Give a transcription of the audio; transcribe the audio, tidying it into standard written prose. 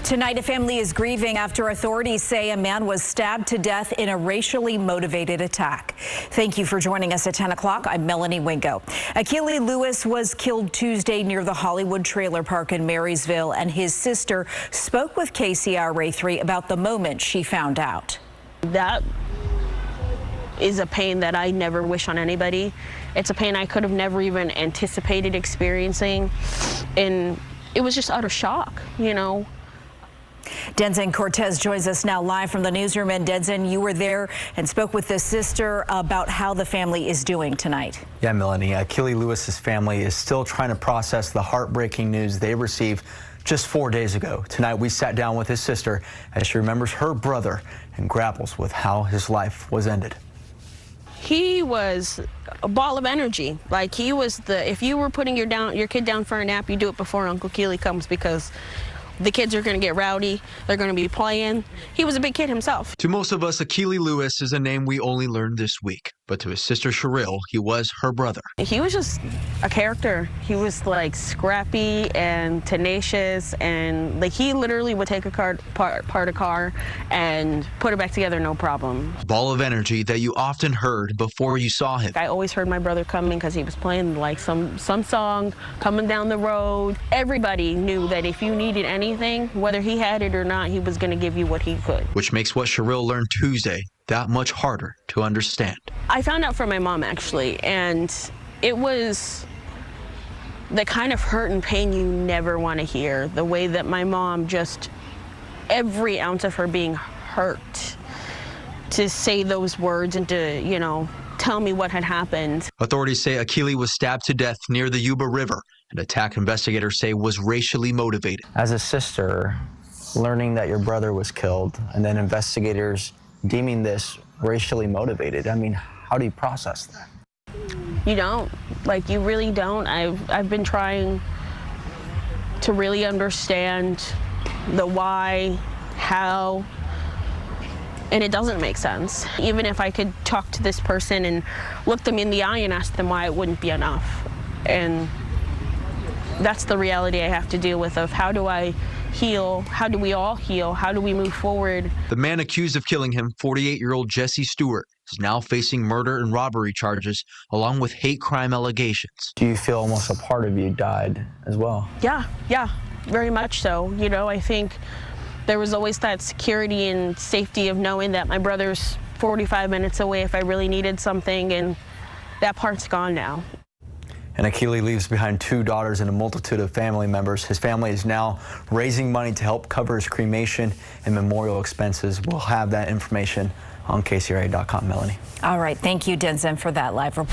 Tonight, a family is grieving after authorities say a man was stabbed to death in a racially motivated attack. Thank you for joining us at 10 o'clock. I'm Melanie Wingo. Akili Lewis was killed Tuesday near the Hollywood Trailer Park in Marysville, and his sister spoke with KCRA 3 about the moment she found out. That is a pain that I never wish on anybody. It's a pain I could have never even anticipated experiencing, and it was just utter shock, you know. Denzen Cortez joins us now live from the newsroom. And Denzen, you were there and spoke with the sister about how the family is doing tonight. Yeah, Melanie, Akili Lewis's family is still trying to process the heartbreaking news they received just 4 days ago. Tonight, we sat down with his sister as she remembers her brother and grapples with how his life was ended. He was a ball of energy. Like, he was if you were putting your kid down for a nap, you do it before Uncle Akili comes, because the kids are going to get rowdy. They're going to be playing. He was a big kid himself. To most of us, Akili Lewis is a name we only learned this week. But to his sister Cheryl, he was her brother. He was just a character. He was like scrappy and tenacious, and like he literally would take a car and put it back together, no problem. Ball of energy that you often heard before you saw him. I always heard my brother coming because he was playing like some song coming down the road. Everybody knew that if you needed anything, whether he had it or not, he was going to give you what he could. Which makes what Cheryl learned Tuesday that much harder to understand. I found out from my mom, actually, and it was the kind of hurt and pain you never want to hear. The way that my mom, just every ounce of her being hurt to say those words and to, you know, tell me what had happened. Authorities say Akili was stabbed to death near the Yuba River, an attack investigators say was racially motivated. As a sister, learning that your brother was killed and then investigators deeming this racially motivated, I mean, how do you process that? You don't. Like, you really don't. I've been trying to really understand the why, how, and it doesn't make sense. Even if I could talk to this person and look them in the eye and ask them why, it wouldn't be enough. And that's the reality I have to deal with, of how do I heal? How do we all heal? How do we move forward? The man accused of killing him, 48-year-old Jesse Stewart, is now facing murder and robbery charges along with hate crime allegations. Do you feel almost a part of you died as well? Yeah, very much so. You know, I think there was always that security and safety of knowing that my brother's 45 minutes away if I really needed something, and that part's gone now. And Akili leaves behind 2 daughters and a multitude of family members. His family is now raising money to help cover his cremation and memorial expenses. We'll have that information on KCRA.com, Melanie. All right. Thank you, Denzen, for that live report.